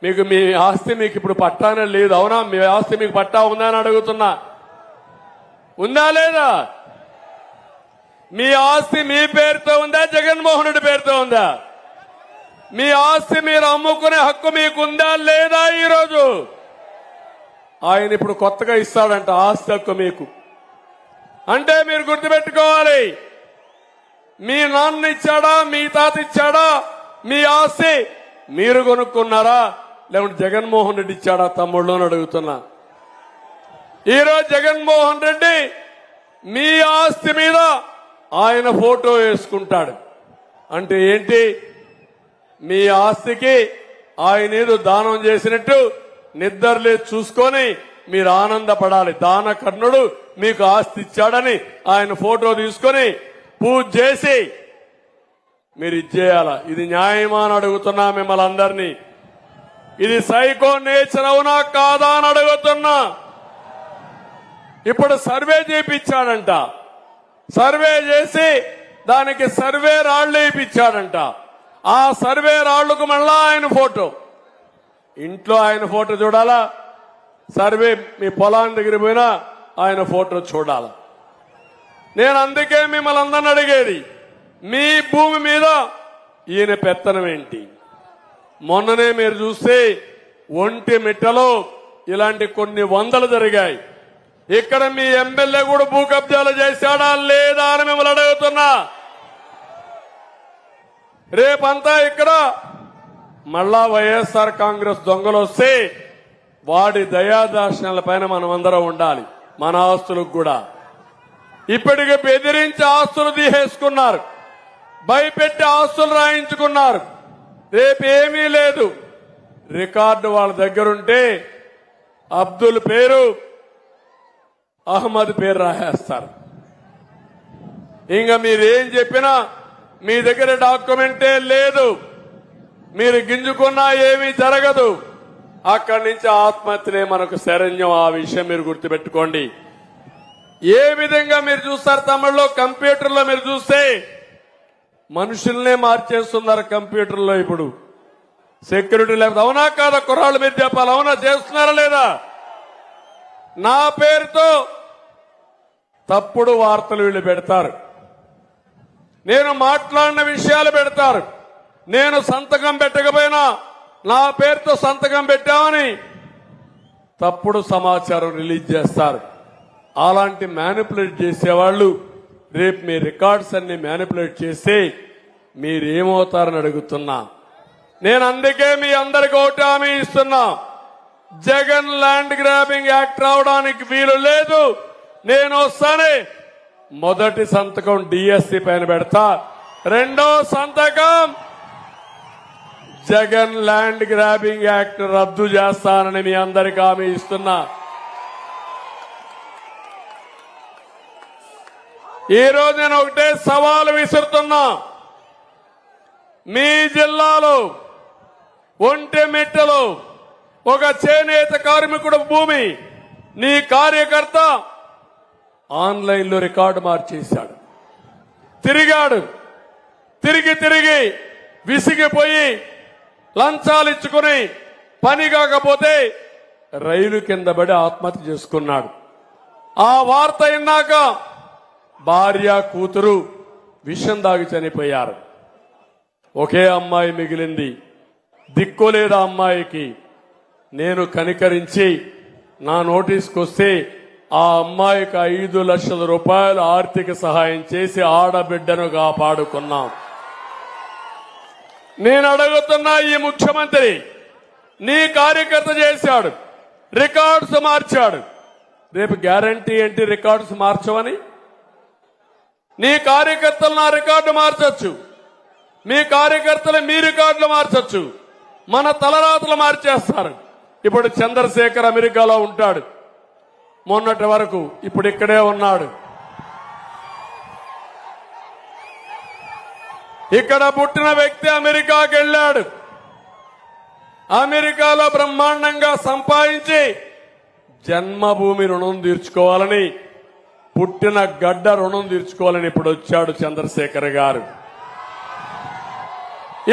మీకు మీ ఆస్తి మీకు ఇప్పుడు పట్టానే లేదు. అవునా? మీ ఆస్తి మీకు పట్టా ఉందా అని అడుగుతున్నా. ఉందా లేదా? మీ ఆస్తి మీ పేరుతో ఉందా, జగన్మోహన్ రెడ్డి పేరుతో ఉందా? మీ ఆస్తి మీరు అమ్ముకునే హక్కు మీకుందా లేదా? ఈరోజు ఆయన ఇప్పుడు కొత్తగా ఇస్తాడంట ఆస్తి హక్కు మీకు. అంటే మీరు గుర్తుపెట్టుకోవాలి, మీ నాన్న ఇచ్చాడా, మీ తాత ఇచ్చాడా మీ ఆస్తి? మీరు కొనుక్కున్నారా, లేకుంటే జగన్మోహన్ రెడ్డి ఇచ్చాడా తమ్ముళ్ళు అని అడుగుతున్నా. ఈరోజు జగన్మోహన్ రెడ్డి మీ ఆస్తి మీద ఆయన ఫోటో వేసుకుంటాడు. అంటే ఏంటి? మీ ఆస్తికి ఆయన ఏదో దానం చేసినట్టు నిద్రలే చూసుకొని మీరు ఆనందపడాలి. దాన కర్ణుడు మీకు ఆస్తి ఇచ్చాడని ఆయన ఫోటో తీసుకొని పూజ చేసి మీరు ఇచ్చేయాల. ఇది న్యాయమా అని అడుగుతున్నా మిమ్మల్ని అందరినీ. ఇది సైకో నేచర్ అవునా కాదా అని అడుగుతున్నా. ఇప్పుడు సర్వే చేయించాడంట. సర్వే చేసి దానికి సర్వే రాళ్లు వేయించాడంట. ఆ సర్వే రాళ్లకు మళ్ళా ఆయన ఫోటో, ఇంట్లో ఆయన ఫోటో చూడాలా, సర్వే మీ పొలాన్ని దగ్గర పోయినా ఆయన ఫోటో చూడాలా. నేను అందుకే మిమ్మల్ని అందరిని అడిగేది, మీ భూమి మీద ఈయన పెత్తనం ఏంటి? మొన్ననే మీరు చూస్తే ఒంటి మిట్టలో ఇలాంటి కొన్ని వందలు జరిగాయి. ఇక్కడ మీ ఎమ్మెల్యే కూడా భూ కబ్జాలు చేశాడా లేదా అని మిమ్మల్ని అడుగుతున్నా. రేపంతా ఇక్కడ మళ్ళా వైఎస్ఆర్ కాంగ్రెస్ దొంగలు వస్తే వాడి దయాదార్శనాల పైన మనం అందరం ఉండాలి. మన ఆస్తులకు కూడా ఇప్పటికి బెదిరించి ఆస్తులు తీసేసుకున్నారు, భయపెట్టి ఆస్తులు రాయించుకున్నారు. రేపేమీ లేదు. రికార్డు వాళ్ళ దగ్గరుంటే అబ్దుల్ పేరు, అహ్మద్ పేరు రాసేస్తారు. ఇంకా మీరేం చెప్పినా మీ దగ్గర డాక్యుమెంటే లేదు, మీరు గింజుకున్నా ఏమీ జరగదు. అక్కడి నుంచి ఆత్మహత్యలే మనకు శరణ్యం. ఆ విషయం మీరు గుర్తుపెట్టుకోండి. ఏ విధంగా మీరు చూస్తారు తమిళలో కంప్యూటర్లో మీరు చూస్తే మనుషుల్నే మార్చేస్తున్నారు కంప్యూటర్లో. ఇప్పుడు సెక్యూరిటీ లేకపోతే అవునా కాదా కుర్రాళ్ళు మీరు చెప్పాలి, అవునా చేస్తున్నారా లేదా? నా పేరుతో తప్పుడు వార్తలు వీళ్ళు పెడతారు, నేను మాట్లాడిన విషయాలు పెడతారు, నేను సంతకం పెట్టకపోయినా నా పేరుతో సంతకం పెట్టామని తప్పుడు సమాచారం రిలీజ్ చేస్తారు. అలాంటి మ్యానిపులేట్ చేసేవాళ్ళు రేపు మీ రికార్డ్స్ అన్ని మ్యానిపులేట్ చేస్తే మీరేమవుతారని అడుగుతున్నా. నేను అందుకే మీ అందరికి ఒకటి హామీ ఇస్తున్నా, జగన్ ల్యాండ్ గ్రాబింగ్ యాక్ట్ రావడానికి వీలు లేదు. నేను వస్తానే మొదటి సంతకం డిఎస్సి పైన పెడతా, రెండో సంతకం జగన్ ల్యాండ్ గ్రాబింగ్ యాక్ట్ రద్దు చేస్తానని మీ అందరికి హామీ ఇస్తున్నా. ఈ రోజు నేను ఒకటే సవాలు విసురుతున్నా, మీ జిల్లాలో ఒంటెమిట్టలో ఒక చేనేత కార్మికుడు భూమి నీ కార్యకర్త ఆన్లైన్లో రికార్డు మార్చేశాడు. తిరిగాడు, తిరిగి విసిగిపోయి లంచాలు ఇచ్చుకుని పని కాకపోతే రైలు కింద పడి ఆత్మహత్య చేసుకున్నాడు. ఆ వార్త విన్నాక భార్య కూతురు విషం దాగి చనిపోయారు. ఒకే అమ్మాయి మిగిలింది. దిక్కులేదా అమ్మాయికి. నేను కనికరించి నా నోటీస్కి వస్తే ఆ అమ్మాయికి 5 లక్షల రూపాయలు ఆర్థిక సహాయం చేసి ఆడబిడ్డను కాపాడుకున్నాం. నేను అడుగుతున్నా, ఈ ముఖ్యమంత్రి నీ కార్యకర్త చేశాడు, రికార్డ్స్ మార్చాడు, రేపు గ్యారంటీ ఏంటి రికార్డ్స్ మార్చవని? నీ కార్యకర్తలు నా రికార్డు మార్చొచ్చు, మీ కార్యకర్తలు మీ రికార్డులు మార్చొచ్చు, మన తలరాతలు మార్చేస్తారు. ఇప్పుడు చంద్రశేఖర్ అమెరికాలో ఉంటాడు, మొన్నటి వరకు ఇప్పుడు ఇక్కడే ఉన్నాడు. ఇక్కడ పుట్టిన వ్యక్తి అమెరికాకి వెళ్ళాడు, అమెరికాలో బ్రహ్మాండంగా సంపాదించి జన్మభూమి రుణం తీర్చుకోవాలని, పుట్టిన గడ్డ రుణం తీర్చుకోవాలని ఇప్పుడు వచ్చాడు చంద్రశేఖర్ గారు.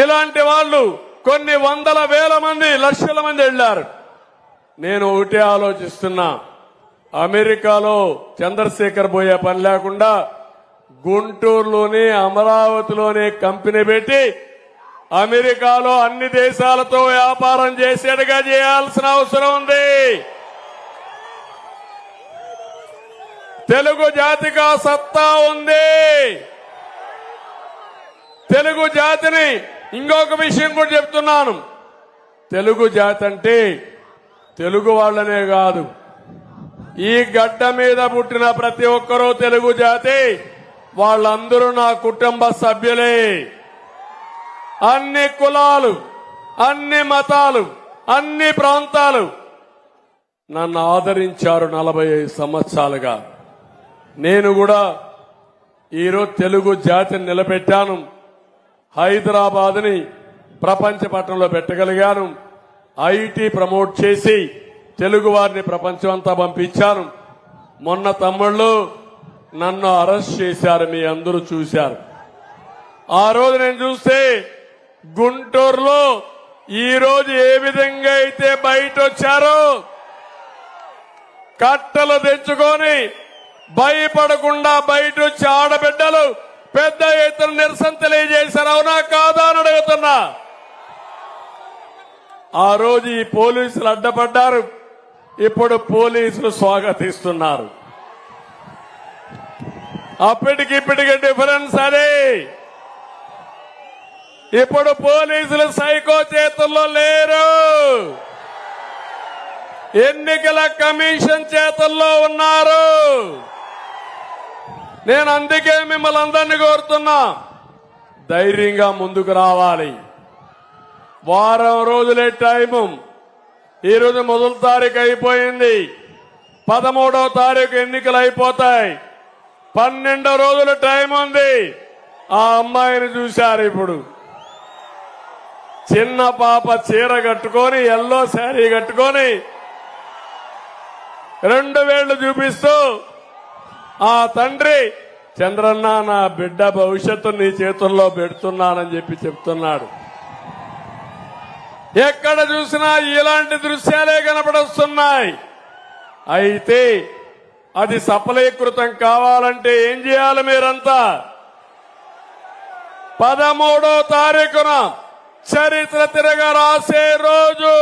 ఇలాంటి వాళ్ళు కొన్ని వందల వేల మంది, లక్షల మంది వెళ్లారు. నేను ఒకటే ఆలోచిస్తున్నా, అమెరికాలో చంద్రశేఖర్ పోయే పని లేకుండా గుంటూరులోనే అమరావతిలోనే కంపెనీ పెట్టి అమెరికాలో అన్ని దేశాలతో వ్యాపారం చేసేట్టుగా చేయాల్సిన అవసరం ఉంది. తెలుగు జాతికి ఆ సత్తా ఉంది. తెలుగు జాతిని ఇంకొక విషయం కూడా చెప్తున్నాను, తెలుగు జాతి అంటే తెలుగు వాళ్ళనే కాదు, ఈ గడ్డ మీద పుట్టిన ప్రతి ఒక్కరూ తెలుగు జాతి, వాళ్ళందరూ నా కుటుంబ సభ్యులే. అన్ని కులాలు, అన్ని మతాలు, అన్ని ప్రాంతాలు నన్ను ఆదరించారు 45 సంవత్సరాలుగా. నేను కూడా ఈరోజు తెలుగు జాతిని నిలబెట్టాను. హైదరాబాద్ని ప్రపంచ పట్టణంలో పెట్టగలిగాను. ఐటీ ప్రమోట్ చేసి తెలుగు వారిని ప్రపంచం అంతా పంపించాను. మొన్న తమ్ముళ్ళు నన్ను అరెస్ట్ చేశారు, మీ అందరూ చూశారు. ఆ రోజు నేను చూస్తే గుంటూరులో ఈ రోజు ఏ విధంగా అయితే బయట వచ్చారో, కట్టలు తెచ్చుకొని భయపడకుండా బయట వచ్చి ఆడబిడ్డలు పెద్ద ఎత్తున నిరసన తెలియజేశారు. అవునా కాదా అని అడుగుతున్నా. ఆ రోజు ఈ పోలీసులు అడ్డపడ్డారు, ఇప్పుడు పోలీసులు స్వాగతిస్తున్నారు. అప్పటికి ఇప్పటికి డిఫరెన్స్ అదే. ఇప్పుడు పోలీసులు సైకో చేతుల్లో లేరు, ఎన్నికల కమిషన్ చేతుల్లో ఉన్నారు. నేను అందుకే మిమ్మల్ని అందరినీ కోరుతున్నా, ధైర్యంగా ముందుకు రావాలి. వారం రోజులే టైము. ఈరోజు మొదటి తారీఖు అయిపోయింది, 13వ తారీఖు ఎన్నికలు అయిపోతాయి. 12 రోజుల టైం ఉంది. ఆ అమ్మాయిని చూశారు ఇప్పుడు. చిన్న పాప చీర కట్టుకొని ఎల్లో శారీ కట్టుకొని 2 వేళ్లు చూపిస్తూ ఆ తండ్రి చంద్రన్న నా బిడ్డ భవిష్యత్తు నీ చేతుల్లో పెడుతున్నానని చెప్పి చెప్తున్నాడు. ఎక్కడ చూసినా ఇలాంటి దృశ్యాలే కనపడొస్తున్నాయి. అయితే అది సఫలీకృతం కావాలంటే ఏం చేయాలి? మీరంతా 13వ తారీఖున చరిత్ర తిరగ రాసే రోజు.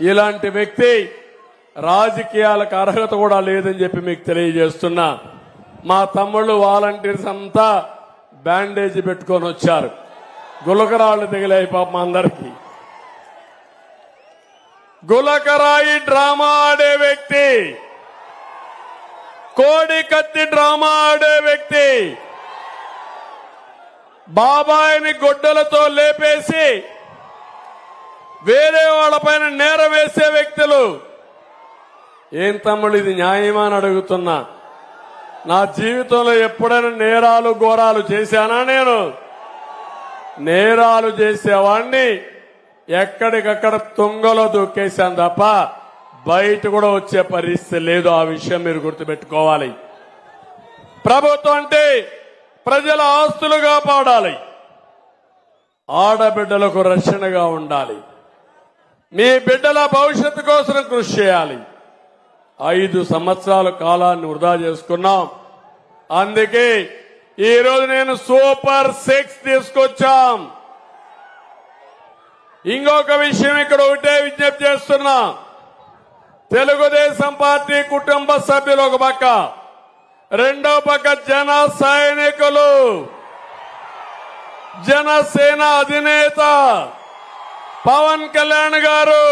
ఇలాంటి వ్యక్తి రాజకీయాలకు అర్హత కూడా లేదని చెప్పి మీకు తెలియజేస్తున్నా. మా తమ్ముళ్ళు వాలంటీర్స్ అంతా బ్యాండేజ్ పెట్టుకొని వచ్చారు. గులకరాళ్ళు దిగలేయి పాపం అందరికీ. గులకరాయి డ్రామా ఆడే వ్యక్తి, కోడి కత్తి డ్రామా ఆడే వ్యక్తి, బాబాయిని గొడ్డలతో లేపేసి వేరే వాళ్ళపైన నేరం వేసే వ్యక్తులు. ఏం తమ్ముడు ఇది న్యాయమా అని అడుగుతున్నా. నా జీవితంలో ఎప్పుడైనా నేరాలు ఘోరాలు చేశానా? నేను నేరాలు చేసేవాడిని ఎక్కడికక్కడ తుంగలో దూకేశాను తప్ప బయట కూడా వచ్చే పరిస్థితి లేదు. ఆ విషయం మీరు గుర్తుపెట్టుకోవాలి. ప్రభుత్వం అంటే ప్రజల ఆస్తులు కాపాడాలి, ఆడబిడ్డలకు రక్షణగా ఉండాలి, మీ బిడ్డల భవిష్యత్తు కోసం కృషి చేయాలి. 5 సంవత్సరాల కాలాన్ని వృధా చేసుకున్నాం. అందుకే ఈరోజు నేను సూపర్ 6 తీసుకొచ్చాం. ఇంకొక విషయం ఇక్కడ ఒకటే విజ్ఞప్తి చేస్తున్నా. తెలుగుదేశం పార్టీ కుటుంబ సభ్యులు ఒక పక్క, రెండో పక్క జన సైనికులు, జనసేన అధినేత పవన్ కళ్యాణ్ గారు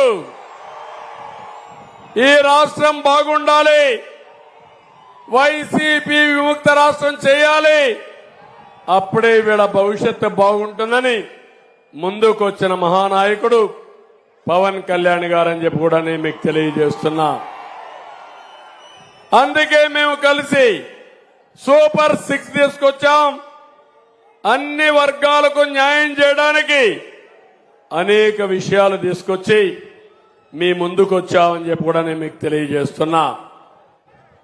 ఈ రాష్ట్రం బాగుండాలి, వైసీపీ విముక్త రాష్ట్రం చేయాలి, అప్పుడే వీళ్ళ భవిష్యత్తు బాగుంటుందని ముందుకు వచ్చిన మహానాయకుడు పవన్ కళ్యాణ్ గారని చెప్పి కూడా నేను మీకు తెలియజేస్తున్నా. అందుకే మేము కలిసి సూపర్ 6 తీసుకొచ్చాం. అన్ని వర్గాలకు న్యాయం చేయడానికి అనేక విషయాలు తీసుకొచ్చి మీ ముందుకు వచ్చామని చెప్పి కూడా నేను మీకు తెలియజేస్తున్నా.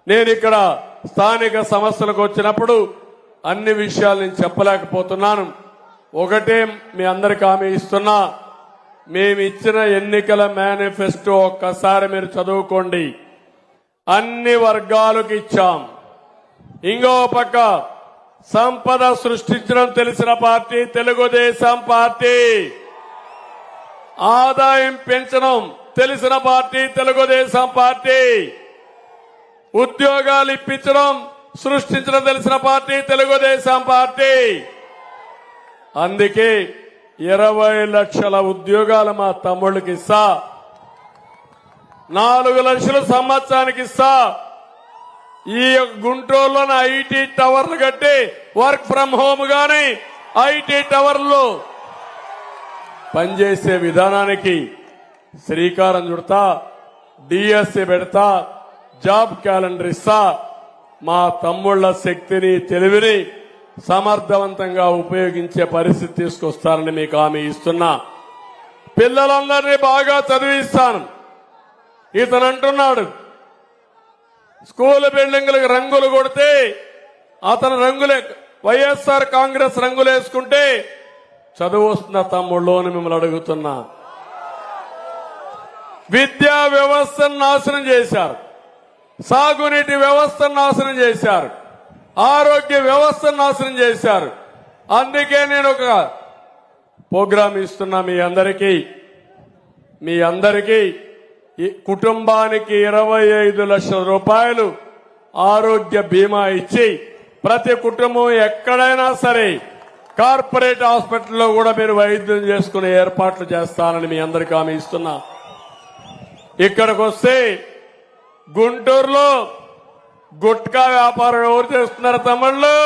నేను ఇక్కడ స్థానిక సమస్యలకు వచ్చినప్పుడు అన్ని విషయాలు నేను చెప్పలేకపోతున్నాను. ఒకటే మీ అందరికి హామీ ఇస్తున్నా, మేము ఇచ్చిన ఎన్నికల మేనిఫెస్టో ఒక్కసారి మీరు చదువుకోండి. అన్ని వర్గాలకు ఇచ్చాం. ఇంకో పక్క సంపద సృష్టించడం తెలిసిన పార్టీ తెలుగుదేశం పార్టీ, ఆదాయం పెంచడం తెలిసిన పార్టీ తెలుగుదేశం పార్టీ, ఉద్యోగాలు ఇప్పించడం సృష్టించడం తెలిసిన పార్టీ తెలుగుదేశం పార్టీ. అందుకే 20 లక్షల ఉద్యోగాలు మా తమ్ముళ్ళకి ఇస్తా, 4 లక్షలు సంవత్సరానికి ఇస్తా. ఈ గుంటూరులోని ఐటీ టవర్లు కట్టి వర్క్ ఫ్రం హోమ్ గాని ఐటీ టవర్లు పనిచేసే విధానానికి శ్రీకారం చుడతా, డిఎస్సి పెడతా, జాబ్ క్యాలెండర్ ఇస్తా. మా తమ్ముళ్ల శక్తిని తెలివిని సమర్థవంతంగా ఉపయోగించే పరిస్థితి తీసుకొస్తానని మీకు హామీ ఇస్తున్నా. పిల్లలందరినీ బాగా చదివిస్తాను. ఇతను అంటున్నాడు స్కూల్ బిల్డింగులకు రంగులు కొడితే అతను రంగులే వైఎస్ఆర్ కాంగ్రెస్ రంగులు వేసుకుంటే చదువు వస్తున్న తమ్ముళ్ళు అని మిమ్మల్ని అడుగుతున్నా. విద్యా వ్యవస్థను నాశనం చేశారు, సాగునీటి వ్యవస్థను నాశనం చేశారు, ఆరోగ్య వ్యవస్థను నాశనం చేశారు. అందుకే నేను ఒక ప్రోగ్రాం ఇస్తున్నా మీ అందరికీ కుటుంబానికి 25 లక్షల రూపాయలు ఆరోగ్య బీమా ఇచ్చి ప్రతి కుటుంబం ఎక్కడైనా సరే కార్పొరేట్ హాస్పిటల్లో కూడా మీరు వైద్యం చేసుకునే ఏర్పాట్లు చేస్తానని మీ అందరికీ హామీ ఇస్తున్నా. ఇక్కడికి వస్తే గుంటూరులో గుట్కా వ్యాపారం ఎవరు చేస్తున్నారు తమ్ముళ్ళు?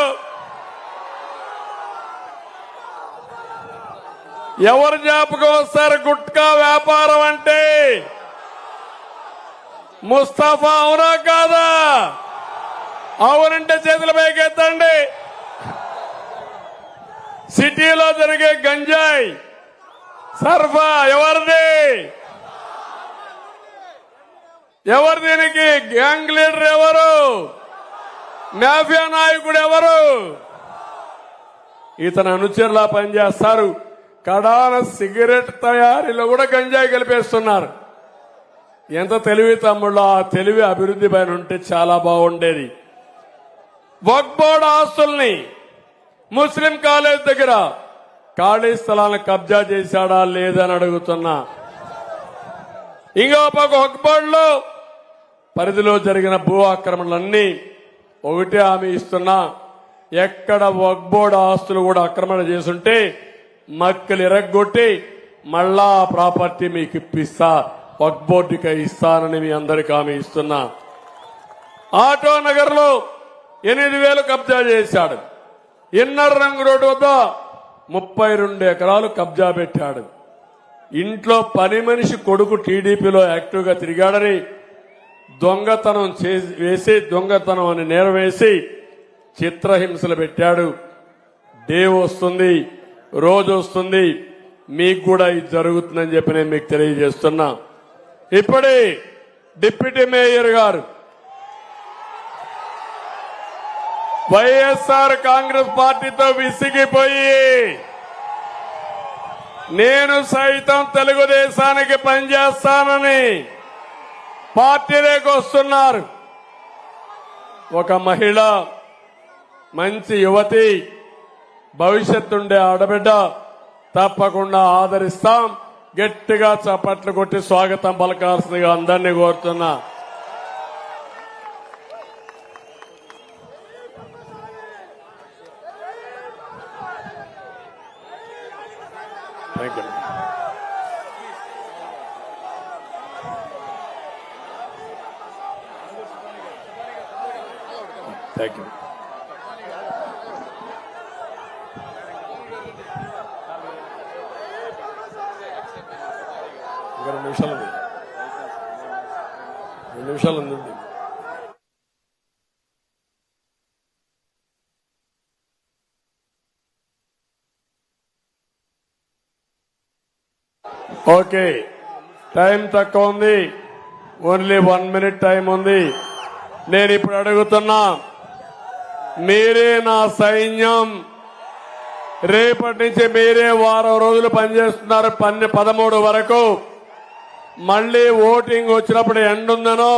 ఎవరు జ్ఞాపకం వస్తారు? గుట్కా వ్యాపారం అంటే ముస్తఫా అవునా కాదా? అవునంటే చేతుల పైకెత్తండి. సిటీలో జరిగే గంజాయి సరఫరా ఎవరిది? ఎవరు దీనికి గ్యాంగ్ లీడర్ ఎవరు? మాఫియా నాయకుడు ఎవరు? ఇతను అనుచరులా పనిచేస్తారు. కడాన సిగరెట్ తయారీలో కూడా గంజాయి కలిపేస్తున్నారు. ఎంత తెలివి తమ్ముళ్ళు, ఆ తెలివి అభివృద్ధి పైన ఉంటే చాలా బాగుండేది. వక్ఫ్ బోర్డు ఆస్తుల్ని ముస్లిం కాలేజ్ దగ్గర ఖాళీ స్థలాలను కబ్జా చేశాడా లేదని అడుగుతున్నా. ఇంకో పక్క వక్ఫ్ బోర్డులో పరిధిలో జరిగిన భూ ఆక్రమణలన్నీ ఒకటే హామీ ఇస్తున్నా, ఎక్కడ వక్ఫ్ బోర్డు ఆస్తులు కూడా ఆక్రమణ చేసుంటే మక్కలు ఎరగొట్టి మళ్ళా ఆ ప్రాపర్టీ మీకు ఇప్పిస్తా, వక్ఫ్ బోర్డుకి ఇస్తానని మీ అందరికీ హామీ ఇస్తున్నా. ఆటో నగర్ లో 8,000 కబ్జా చేశాడు. ఇన్నర్ రంగ్ రోడ్డు వద్ద 32 ఎకరాలు కబ్జా పెట్టాడు. ఇంట్లో పని మనిషి కొడుకు టీడీపీలో యాక్టివ్ గా తిరిగాడని దొంగతనం అని నేరం వేసి చిత్రహింసలు పెట్టాడు. డే వస్తుంది, రోజు వస్తుంది, మీకు కూడా ఇది జరుగుతుందని చెప్పి నేను మీకు తెలియజేస్తున్నా. ఇప్పుడే డిప్యూటీ మేయర్ గారు వైఎస్ఆర్ కాంగ్రెస్ పార్టీతో విసిగిపోయి నేను సైతం తెలుగుదేశానికి పనిచేస్తానని పార్టీలోకి వస్తున్నారు. ఒక మహిళ, మంచి యువతి, భవిష్యత్తుండే ఆడబిడ్డ, తప్పకుండా ఆదరిస్తాం. గట్టిగా చప్పట్లు కొట్టి స్వాగతం పలకాల్సిందిగా అందరినీ కోరుతున్నా. Thank you. Thank you. ఇంకా 2 నిమిషాలు ఉంది. 2 నిమిషాలు ఉంది. ఓకే, టైం తక్కువ ఉంది. ఓన్లీ 1 మినిట్ టైం ఉంది. నేను ఇప్పుడు అడుగుతున్నా, మీరే నా సైన్యం. రేపటి నుంచి మీరే వారం రోజులు పనిచేస్తున్నారు. 13 వరకు మళ్లీ ఓటింగ్ వచ్చినప్పుడు ఎండుందనో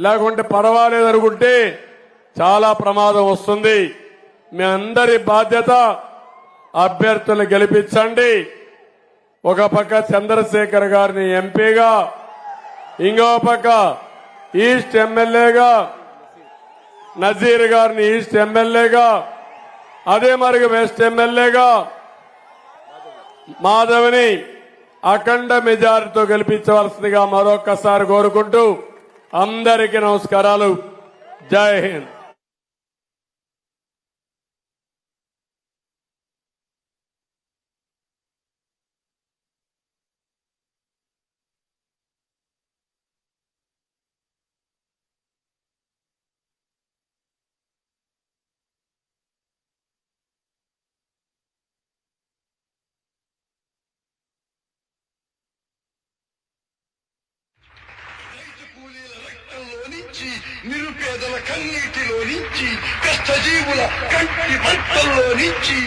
లేకుంటే పర్వాలేదు అనుకుంటే చాలా ప్రమాదం వస్తుంది. మీ అందరి బాధ్యత అభ్యర్థులను గెలిపించండి. ఒక పక్క చంద్రశేఖర్ గారిని ఎంపీగా, ఇంకో పక్క ఈస్ట్ ఎమ్మెల్యేగా, నజీర్ గారిని ఈస్ట్ ఎమ్మెల్యేగా, అదే మరి వెస్ట్ ఎమ్మెల్యేగా మాధవిని అఖండ మెజారిటీతో గెలిపించవలసిందిగా మరొక్కసారి కోరుకుంటూ అందరికీ నమస్కారాలు. జై హింద్. నిరుపేదల కన్నీటిలో నుంచి, కష్టజీవుల కంటి మంటల్లో నుంచి